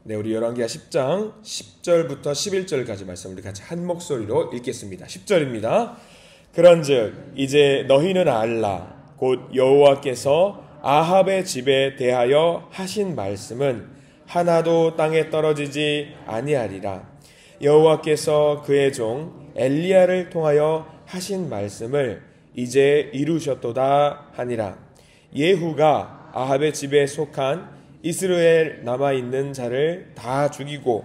네, 우리 열왕기하 10장 10절부터 11절까지 말씀 우리 같이 한 목소리로 읽겠습니다. 10절입니다. 그런즉 이제 너희는 알라. 곧 여호와께서 아합의 집에 대하여 하신 말씀은 하나도 땅에 떨어지지 아니하리라. 여호와께서 그의 종 엘리야를 통하여 하신 말씀을 이제 이루셨도다 하니라. 예후가 아합의 집에 속한 이스라엘 남아있는 자를 다 죽이고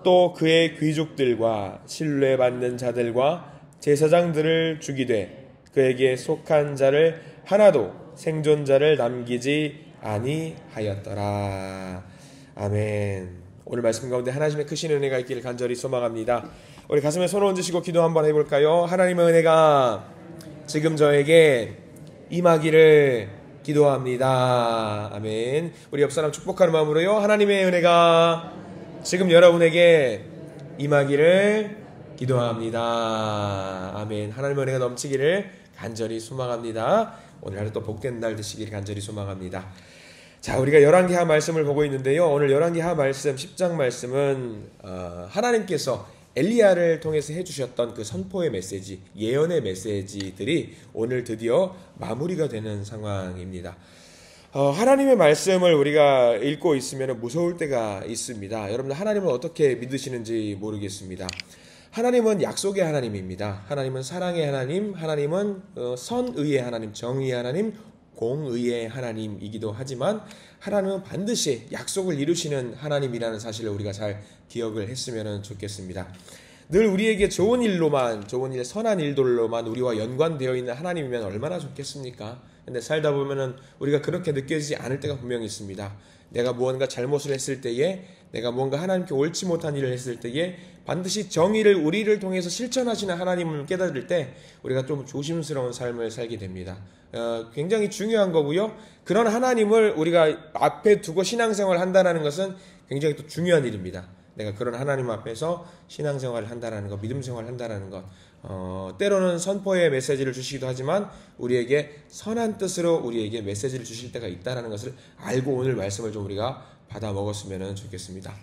또 그의 귀족들과 신뢰받는 자들과 제사장들을 죽이되 그에게 속한 자를 하나도 생존자를 남기지 아니하였더라. 아멘. 오늘 말씀 가운데 하나님의 크신 은혜가 있기를 간절히 소망합니다. 우리 가슴에 손을 얹으시고 기도 한번 해볼까요? 하나님의 은혜가 지금 저에게 임하기를 기도합니다. 아멘. 우리 옆 사람 축복하는 마음으로요. 하나님의 은혜가 지금 여러분에게 임하기를 기도합니다. 아멘. 하나님의 은혜가 넘치기를 간절히 소망합니다. 오늘 하루 또 복된 날 되시기를 간절히 소망합니다. 자, 우리가 열왕기하 말씀을 보고 있는데요. 오늘 열왕기하 말씀 10장 말씀은 하나님께서 엘리야를 통해서 해주셨던 그 선포의 메시지, 예언의 메시지들이 오늘 드디어 마무리가 되는 상황입니다. 하나님의 말씀을 우리가 읽고 있으면 무서울 때가 있습니다. 여러분들 하나님을 어떻게 믿으시는지 모르겠습니다. 하나님은 약속의 하나님입니다. 하나님은 사랑의 하나님, 하나님은 선의의 하나님, 정의의 하나님, 공의의 하나님이기도 하지만 하나님은 반드시 약속을 이루시는 하나님이라는 사실을 우리가 잘 기억을 했으면 좋겠습니다. 늘 우리에게 좋은 일로만, 좋은 일, 선한 일들로만 우리와 연관되어 있는 하나님이면 얼마나 좋겠습니까? 근데 살다 보면은 우리가 그렇게 느껴지지 않을 때가 분명히 있습니다. 내가 무언가 잘못을 했을 때에, 내가 뭔가 하나님께 옳지 못한 일을 했을 때에 반드시 정의를 우리를 통해서 실천하시는 하나님을 깨달을 때 우리가 좀 조심스러운 삶을 살게 됩니다. 굉장히 중요한 거고요. 그런 하나님을 우리가 앞에 두고 신앙생활을 한다는 것은 굉장히 또 중요한 일입니다. 내가 그런 하나님 앞에서 신앙생활을 한다는 것, 믿음생활을 한다는 것, 때로는 선포의 메시지를 주시기도 하지만 우리에게 선한 뜻으로 우리에게 메시지를 주실 때가 있다는 것을 알고 오늘 말씀을 좀 우리가 받아 먹었으면 좋겠습니다.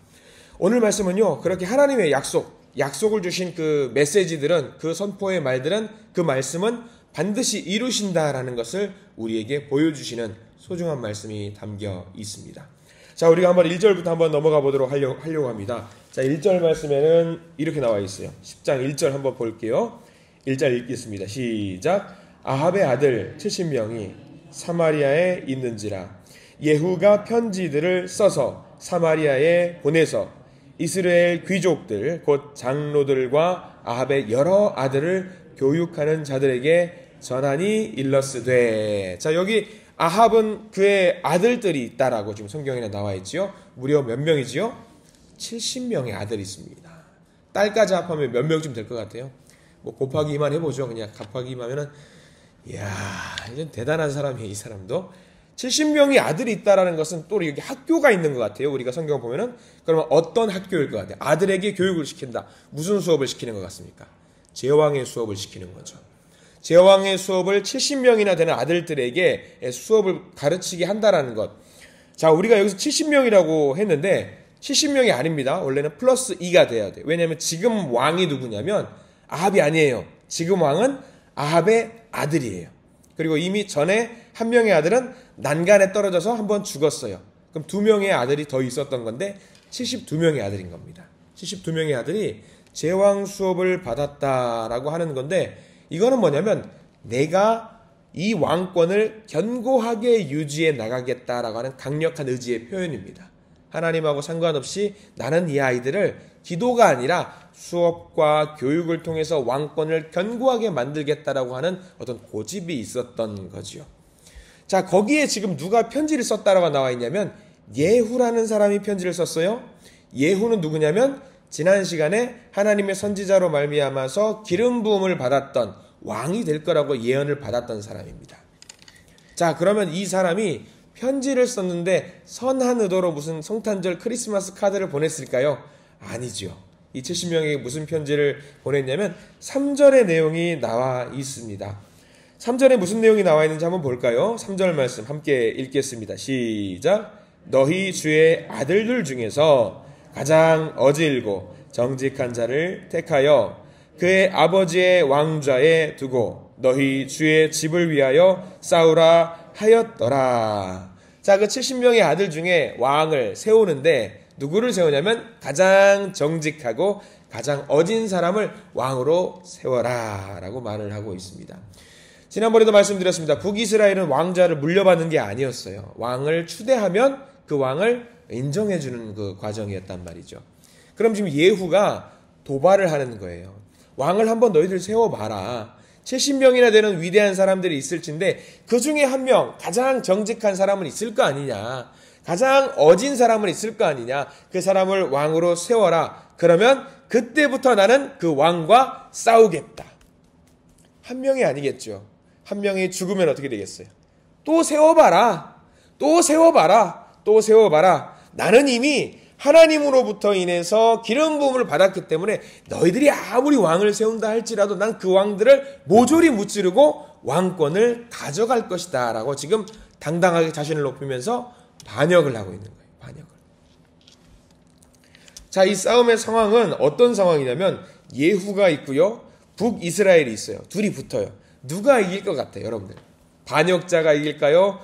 오늘 말씀은요, 그렇게 하나님의 약속을 주신 그 메시지들은, 그 선포의 말들은, 그 말씀은 반드시 이루신다라는 것을 우리에게 보여주시는 소중한 말씀이 담겨 있습니다. 자, 우리가 한번 1절부터 한번 넘어가 보도록 하려고 합니다. 자, 1절 말씀에는 이렇게 나와 있어요. 10장 1절 한번 볼게요. 1절 읽겠습니다. 시작. 아합의 아들 70명이 사마리아에 있는지라. 예후가 편지들을 써서 사마리아에 보내서 이스라엘 귀족들 곧 장로들과 아합의 여러 아들을 교육하는 자들에게 전하니 일러스되. 자, 여기 아합은 그의 아들들이 있다라고 지금 성경에 나와 있지요. 무려 몇 명이지요? 70명의 아들이 있습니다. 딸까지 합하면 몇 명쯤 될 것 같아요? 뭐 곱하기만 해보죠. 그냥 곱하기만 하면은, 이야, 이제 대단한 사람이에요. 이 사람도 70명의 아들이 있다라는 것은 또 여기 학교가 있는 것 같아요. 우리가 성경 보면은. 그러면 어떤 학교일 것 같아요? 아들에게 교육을 시킨다. 무슨 수업을 시키는 것 같습니까? 제왕의 수업을 시키는 거죠. 제왕의 수업을 70명이나 되는 아들들에게 수업을 가르치게 한다라는 것. 자, 우리가 여기서 70명이라고 했는데 70명이 아닙니다. 원래는 플러스 2가 돼야 돼요. 왜냐하면 지금 왕이 누구냐면 아합이 아니에요. 지금 왕은 아합의 아들이에요. 그리고 이미 전에 한 명의 아들은 난간에 떨어져서 한번 죽었어요. 그럼 2명의 아들이 더 있었던 건데 72명의 아들인 겁니다. 72명의 아들이 제왕 수업을 받았다라고 하는 건데, 이거는 뭐냐면 내가 이 왕권을 견고하게 유지해 나가겠다라고 하는 강력한 의지의 표현입니다. 하나님하고 상관없이 나는 이 아이들을 기도가 아니라 수업과 교육을 통해서 왕권을 견고하게 만들겠다라고 하는 어떤 고집이 있었던 거지요. 자, 거기에 지금 누가 편지를 썼다라고 나와 있냐면 예후라는 사람이 편지를 썼어요. 예후는 누구냐면 지난 시간에 하나님의 선지자로 말미암아서 기름 부음을 받았던 왕이 될 거라고 예언을 받았던 사람입니다. 자, 그러면 이 사람이 편지를 썼는데 선한 의도로 무슨 성탄절 크리스마스 카드를 보냈을까요? 아니죠. 이 70명에게 무슨 편지를 보냈냐면 3절의 내용이 나와 있습니다. 3절에 무슨 내용이 나와 있는지 한번 볼까요? 3절 말씀 함께 읽겠습니다. 시작. 너희 주의 아들들 중에서 가장 어질고 정직한 자를 택하여 그의 아버지의 왕좌에 두고 너희 주의 집을 위하여 싸우라 하였더라. 자, 그 70명의 아들 중에 왕을 세우는데 누구를 세우냐면 가장 정직하고 가장 어진 사람을 왕으로 세워라 라고 말을 하고 있습니다. 지난번에도 말씀드렸습니다. 북이스라엘은 왕좌를 물려받는 게 아니었어요. 왕을 추대하면 그 왕을 인정해주는 그 과정이었단 말이죠. 그럼 지금 예후가 도발을 하는 거예요. 왕을 한번 너희들 세워봐라. 70명이나 되는 위대한 사람들이 있을진데 그 중에 한 명, 가장 정직한 사람은 있을 거 아니냐. 가장 어진 사람은 있을 거 아니냐. 그 사람을 왕으로 세워라. 그러면 그때부터 나는 그 왕과 싸우겠다. 한 명이 아니겠죠. 한 명이 죽으면 어떻게 되겠어요? 또 세워봐라. 또 세워봐라. 또 세워봐라. 나는 이미 하나님으로부터 인해서 기름 부음을 받았기 때문에 너희들이 아무리 왕을 세운다 할지라도 난 그 왕들을 모조리 무찌르고 왕권을 가져갈 것이다 라고 지금 당당하게 자신을 높이면서 반역을 하고 있는 거예요. 반역을. 자, 이 싸움의 상황은 어떤 상황이냐면 예후가 있고요. 북이스라엘이 있어요. 둘이 붙어요. 누가 이길 것 같아요, 여러분들? 반역자가 이길까요?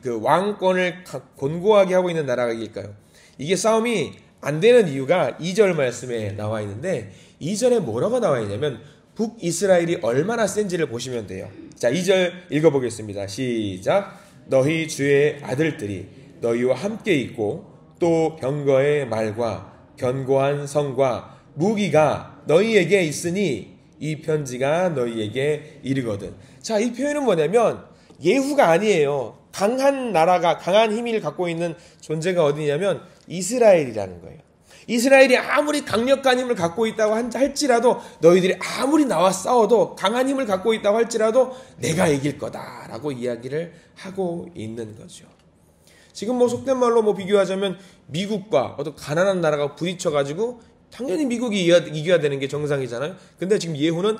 그 왕권을 곤고하게 하고 있는 나라가 이길까요? 이게 싸움이 안 되는 이유가 2절 말씀에 나와 있는데 2절에 뭐라고 나와 있냐면 북이스라엘이 얼마나 센지를 보시면 돼요. 자, 2절 읽어보겠습니다. 시작. 너희 주의 아들들이 너희와 함께 있고 또 병거의 말과 견고한 성과 무기가 너희에게 있으니 이 편지가 너희에게 이르거든. 자, 이 표현은 뭐냐면 예후가 아니에요. 강한 나라가, 강한 힘을 갖고 있는 존재가 어디냐면 이스라엘이라는 거예요. 이스라엘이 아무리 강력한 힘을 갖고 있다고 할지라도 너희들이 아무리 나와 싸워도 강한 힘을 갖고 있다고 할지라도 내가 이길 거다라고 이야기를 하고 있는 거죠. 지금 뭐 속된 말로 뭐 비교하자면 미국과 어떤 가난한 나라가 부딪혀가지고 당연히 미국이 이겨야 되는 게 정상이잖아요. 근데 지금 예후는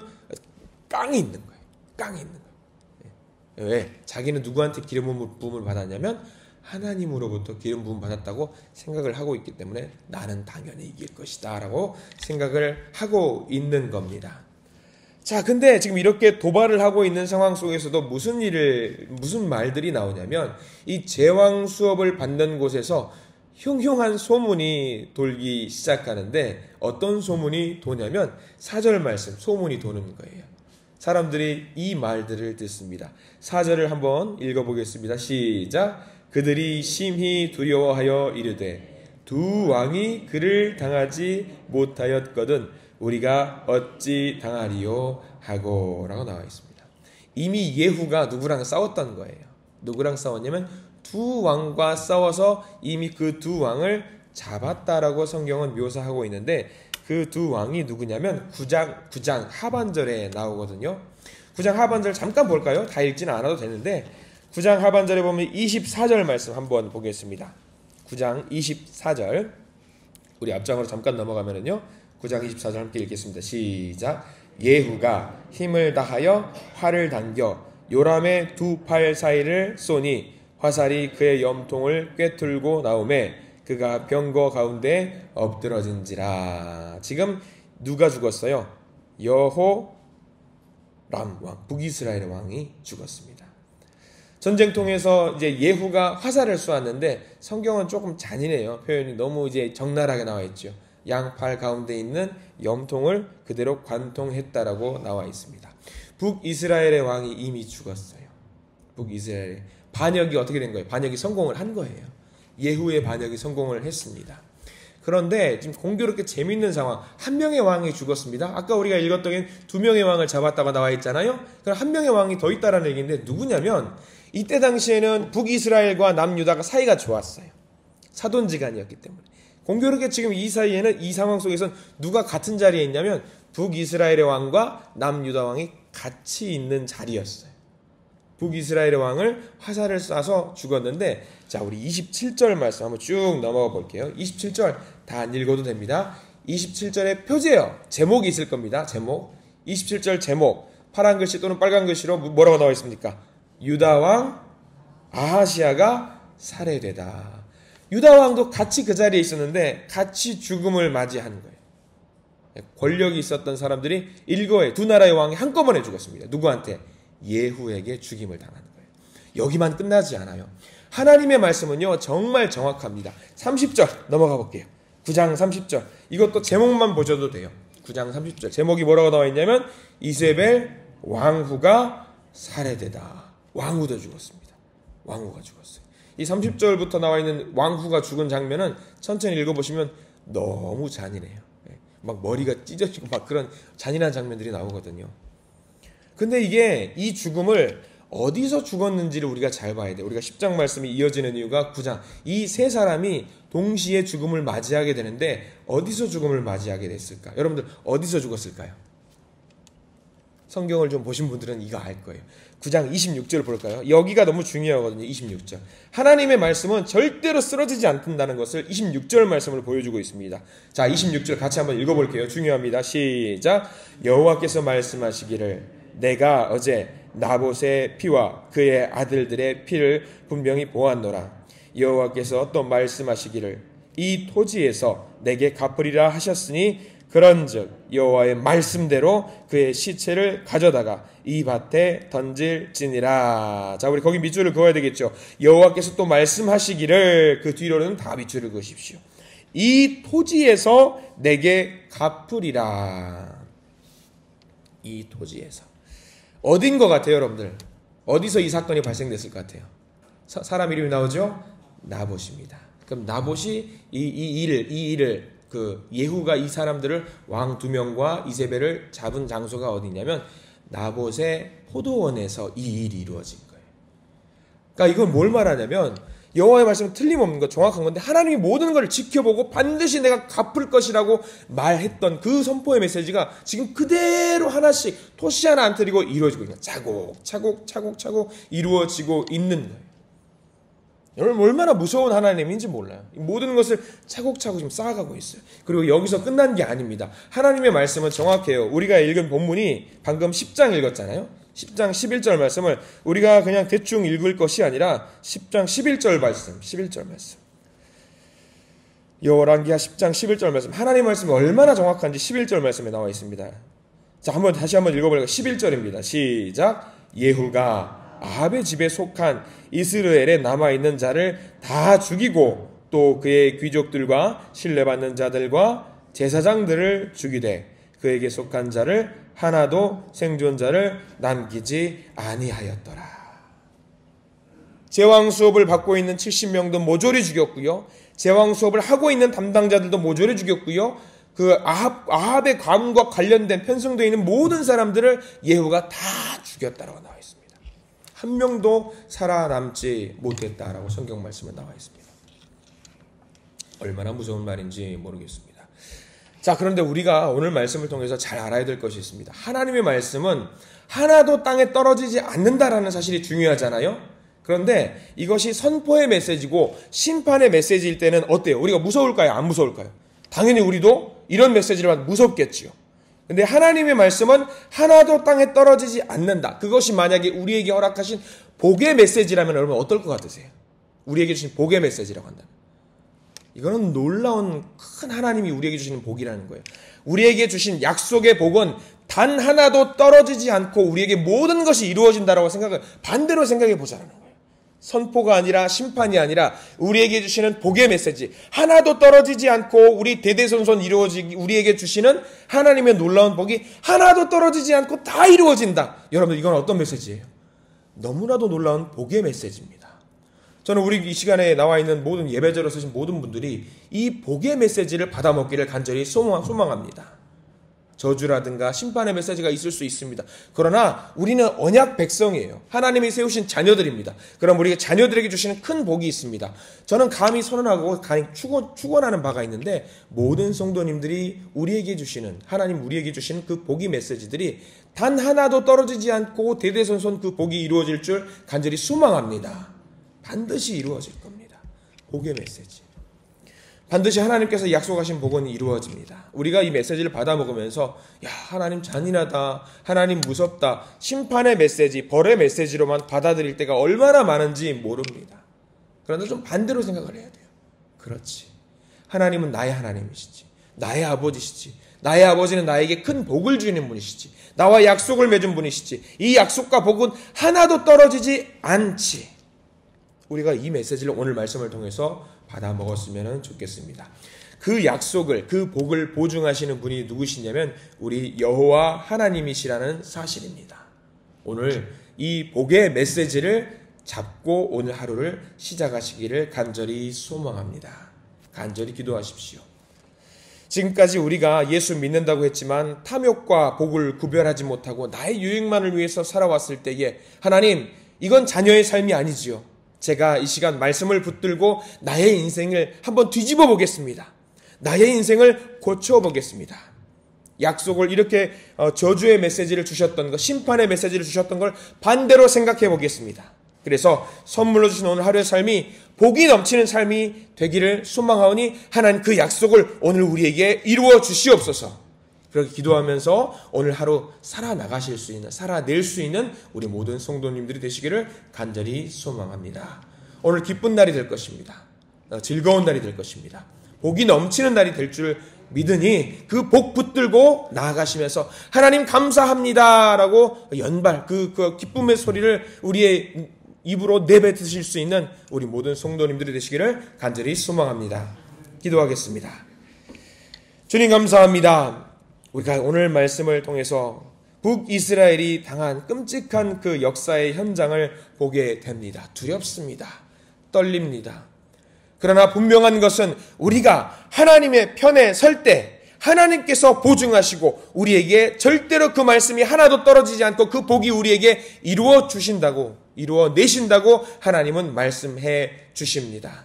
깡이 있는 거예요. 깡이 있는 거예요. 왜? 자기는 누구한테 기름 부음을 받았냐면 하나님으로부터 기름 부음 받았다고 생각을 하고 있기 때문에 나는 당연히 이길 것이다 라고 생각을 하고 있는 겁니다. 자, 근데 지금 이렇게 도발을 하고 있는 상황 속에서도 무슨 말들이 나오냐면 이 제왕 수업을 받는 곳에서 흉흉한 소문이 돌기 시작하는데 어떤 소문이 도냐면 4절 말씀 소문이 도는 거예요. 사람들이 이 말들을 듣습니다. 4절을 한번 읽어보겠습니다. 시작. 그들이 심히 두려워하여 이르되 두 왕이 그를 당하지 못하였거든 우리가 어찌 당하리요 하고 라고 나와 있습니다. 이미 예후가 누구랑 싸웠던 거예요. 누구랑 싸웠냐면 두 왕과 싸워서 이미 그 두 왕을 잡았다라고 성경은 묘사하고 있는데 그 두 왕이 누구냐면 9장 하반절에 나오거든요. 9장 하반절 잠깐 볼까요? 다 읽지는 않아도 되는데 9장 하반절에 보면 24절 말씀 한번 보겠습니다. 9장 24절 우리 앞장으로 잠깐 넘어가면은요 9장 24절 함께 읽겠습니다. 시작. 예후가 힘을 다하여 활을 당겨 요람의 두 팔 사이를 쏘니 화살이 그의 염통을 꿰뚫고 나오매 그가 병거 가운데 엎드러진지라. 지금 누가 죽었어요? 여호람 왕, 북이스라엘의 왕이 죽었습니다. 전쟁통에서 이제 예후가 화살을 쏘았는데 성경은 조금 잔인해요. 표현이 너무 이제 적나라하게 나와 있죠. 양팔 가운데 있는 염통을 그대로 관통했다라고 나와 있습니다. 북이스라엘의 왕이 이미 죽었어요. 북이스라엘의 반역이 어떻게 된 거예요? 반역이 성공을 한 거예요. 예후의 반역이 성공을 했습니다. 그런데 지금 공교롭게 재밌는 상황. 한 명의 왕이 죽었습니다. 아까 우리가 읽었던 두 명의 왕을 잡았다고 나와 있잖아요. 그럼 한 명의 왕이 더 있다라는 얘기인데 누구냐면 이때 당시에는 북이스라엘과 남유다가 사이가 좋았어요. 사돈지간이었기 때문에. 공교롭게 지금 이 사이에는 이 상황 속에서는 누가 같은 자리에 있냐면 북이스라엘의 왕과 남유다 왕이 같이 있는 자리였어요. 북이스라엘의 왕을 화살을 쏴서 죽었는데 자, 우리 27절 말씀 한번 쭉 넘어가 볼게요. 27절 다 안 읽어도 됩니다. 27절에 표제요. 제목이 있을 겁니다. 제목. 27절 제목. 파란 글씨 또는 빨간 글씨로 뭐라고 나와 있습니까? 유다 왕 아하시아가 살해되다. 유다 왕도 같이 그 자리에 있었는데 같이 죽음을 맞이하는 거예요. 권력이 있었던 사람들이 일거에 두 나라의 왕이 한꺼번에 죽었습니다. 누구한테? 예후에게 죽임을 당하는 거예요. 여기만 끝나지 않아요. 하나님의 말씀은요 정말 정확합니다. 30절 넘어가 볼게요. 9장 30절. 이것도 제목만 보셔도 돼요. 9장 30절. 제목이 뭐라고 나와 있냐면 이세벨 왕후가 살해되다. 왕후도 죽었습니다. 왕후가 죽었어요. 이 30절부터 나와 있는 왕후가 죽은 장면은 천천히 읽어보시면 너무 잔인해요. 막 머리가 찢어지고 막 그런 잔인한 장면들이 나오거든요. 근데 이게 이 죽음을 어디서 죽었는지를 우리가 잘 봐야 돼요. 우리가 10장 말씀이 이어지는 이유가 9장. 이 세 사람이 동시에 죽음을 맞이하게 되는데 어디서 죽음을 맞이하게 됐을까? 여러분들 어디서 죽었을까요? 성경을 좀 보신 분들은 이거 알 거예요. 9장 26절 볼까요? 여기가 너무 중요하거든요. 26절. 하나님의 말씀은 절대로 쓰러지지 않는다는 것을 26절 말씀을 보여주고 있습니다. 자, 26절 같이 한번 읽어볼게요. 중요합니다. 시작. 여호와께서 말씀하시기를 내가 어제 나봇의 피와 그의 아들들의 피를 분명히 보았노라. 여호와께서 또 말씀하시기를 이 토지에서 내게 갚으리라 하셨으니 그런즉 여호와의 말씀대로 그의 시체를 가져다가 이 밭에 던질지니라. 자, 우리 거기 밑줄을 그어야 되겠죠. 여호와께서 또 말씀하시기를 그 뒤로는 다 밑줄을 그으십시오. 이 토지에서 내게 갚으리라. 이 토지에서 어딘 것 같아요, 여러분들? 어디서 이 사건이 발생됐을 것 같아요? 사람 이름이 나오죠? 나봇입니다. 그럼 나봇이 이 일을 그 예후가 이 사람들을 왕 2명과 이세벨을 잡은 장소가 어디냐면 나봇의 포도원에서 이 일이 이루어진 거예요. 그러니까 이건 뭘 말하냐면 여호와의 말씀은 틀림없는 거 정확한 건데 하나님이 모든 걸 지켜보고 반드시 내가 갚을 것이라고 말했던 그 선포의 메시지가 지금 그대로 하나씩 토시 하나 안 틀리고 이루어지고 있는 거예요. 차곡차곡 이루어지고 있는 거예요. 여러분 얼마나 무서운 하나님인지 몰라요. 모든 것을 차곡차곡 지금 쌓아가고 있어요. 그리고 여기서 끝난 게 아닙니다. 하나님의 말씀은 정확해요. 우리가 읽은 본문이 방금 10장 읽었잖아요. 10장 11절 말씀을 우리가 그냥 대충 읽을 것이 아니라 10장 11절 말씀, 11절 말씀. 열왕기하 10장 11절 말씀. 하나님의 말씀이 얼마나 정확한지 11절 말씀에 나와 있습니다. 자, 다시 한번 읽어볼까요? 11절입니다. 시작. 예후가 아합의 집에 속한 이스라엘에 남아있는 자를 다 죽이고 또 그의 귀족들과 신뢰받는 자들과 제사장들을 죽이되 그에게 속한 자를 하나도 생존자를 남기지 아니하였더라. 제왕 수업을 받고 있는 70명도 모조리 죽였고요. 제왕 수업을 하고 있는 담당자들도 모조리 죽였고요. 그 아합의 가문과 관련된 편성되어 있는 모든 사람들을 예후가 다 죽였다라고 나와 있습니다. 한 명도 살아남지 못했다라고 성경 말씀에 나와 있습니다. 얼마나 무서운 말인지 모르겠습니다. 자, 그런데 우리가 오늘 말씀을 통해서 잘 알아야 될 것이 있습니다. 하나님의 말씀은 하나도 땅에 떨어지지 않는다라는 사실이 중요하잖아요. 그런데 이것이 선포의 메시지고 심판의 메시지일 때는 어때요? 우리가 무서울까요? 안 무서울까요? 당연히 우리도 이런 메시지를 받으면 무섭겠지요. 근데 하나님의 말씀은 하나도 땅에 떨어지지 않는다. 그것이 만약에 우리에게 허락하신 복의 메시지라면 여러분 어떨 것 같으세요? 우리에게 주신 복의 메시지라고 한다면. 이거는 놀라운 큰 하나님이 우리에게 주시는 복이라는 거예요. 우리에게 주신 약속의 복은 단 하나도 떨어지지 않고 우리에게 모든 것이 이루어진다라고 반대로 생각해 보자는 거예요. 선포가 아니라 심판이 아니라 우리에게 주시는 복의 메시지, 하나도 떨어지지 않고 우리 대대손손 이루어지기 우리에게 주시는 하나님의 놀라운 복이 하나도 떨어지지 않고 다 이루어진다. 여러분 이건 어떤 메시지예요? 너무나도 놀라운 복의 메시지입니다. 저는 우리 이 시간에 나와 있는 모든 예배자로 쓰신 모든 분들이 이 복의 메시지를 받아먹기를 간절히 소망합니다. 저주라든가 심판의 메시지가 있을 수 있습니다. 그러나 우리는 언약 백성이에요. 하나님이 세우신 자녀들입니다. 그럼 우리가 자녀들에게 주시는 큰 복이 있습니다. 저는 감히 선언하고 축원하는 바가 있는데 모든 성도님들이 우리에게 주시는 하나님 우리에게 주시는 그 복의 메시지들이 단 하나도 떨어지지 않고 대대손손 그 복이 이루어질 줄 간절히 소망합니다. 반드시 이루어질 겁니다. 복의 메시지. 반드시 하나님께서 약속하신 복은 이루어집니다. 우리가 이 메시지를 받아 먹으면서 야 하나님 잔인하다, 하나님 무섭다, 심판의 메시지, 벌의 메시지로만 받아들일 때가 얼마나 많은지 모릅니다. 그런데 좀 반대로 생각을 해야 돼요. 그렇지. 하나님은 나의 하나님이시지. 나의 아버지시지. 나의 아버지는 나에게 큰 복을 주는 분이시지. 나와 약속을 맺은 분이시지. 이 약속과 복은 하나도 떨어지지 않지. 우리가 이 메시지를 오늘 말씀을 통해서 받아 먹었으면 좋겠습니다. 그 약속을, 그 복을 보증하시는 분이 누구시냐면 우리 여호와 하나님이시라는 사실입니다. 오늘 이 복의 메시지를 잡고 오늘 하루를 시작하시기를 간절히 소망합니다. 간절히 기도하십시오. 지금까지 우리가 예수 믿는다고 했지만 탐욕과 복을 구별하지 못하고 나의 유익만을 위해서 살아왔을 때에 하나님, 이건 자녀의 삶이 아니지요. 제가 이 시간 말씀을 붙들고 나의 인생을 한번 뒤집어 보겠습니다. 나의 인생을 고쳐 보겠습니다. 약속을 이렇게 저주의 메시지를 주셨던 것, 심판의 메시지를 주셨던 걸 반대로 생각해 보겠습니다. 그래서 선물로 주신 오늘 하루의 삶이 복이 넘치는 삶이 되기를 소망하오니 하나님 그 약속을 오늘 우리에게 이루어 주시옵소서. 그렇게 기도하면서 오늘 하루 살아나가실 수 있는, 살아낼 수 있는 우리 모든 성도님들이 되시기를 간절히 소망합니다. 오늘 기쁜 날이 될 것입니다. 즐거운 날이 될 것입니다. 복이 넘치는 날이 될 줄 믿으니 그 복 붙들고 나아가시면서 하나님 감사합니다 라고 연발 그 기쁨의 소리를 우리의 입으로 내뱉으실 수 있는 우리 모든 성도님들이 되시기를 간절히 소망합니다. 기도하겠습니다. 주님 감사합니다. 우리가 오늘 말씀을 통해서 북이스라엘이 당한 끔찍한 그 역사의 현장을 보게 됩니다. 두렵습니다. 떨립니다. 그러나 분명한 것은 우리가 하나님의 편에 설 때 하나님께서 보증하시고 우리에게 절대로 그 말씀이 하나도 떨어지지 않고 그 복이 우리에게 이루어 주신다고, 이루어 내신다고 하나님은 말씀해 주십니다.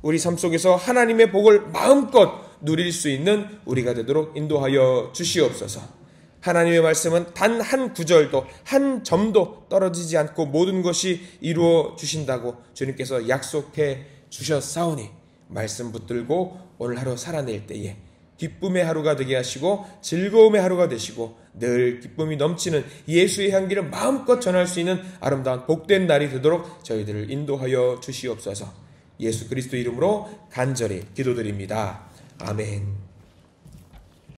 우리 삶 속에서 하나님의 복을 마음껏 누릴 수 있는 우리가 되도록 인도하여 주시옵소서. 하나님의 말씀은 단 한 구절도 한 점도 떨어지지 않고 모든 것이 이루어 주신다고 주님께서 약속해 주셨사오니 말씀 붙들고 오늘 하루 살아낼 때에 기쁨의 하루가 되게 하시고 즐거움의 하루가 되시고 늘 기쁨이 넘치는 예수의 향기를 마음껏 전할 수 있는 아름다운 복된 날이 되도록 저희들을 인도하여 주시옵소서. 예수 그리스도 이름으로 간절히 기도드립니다. 아멘.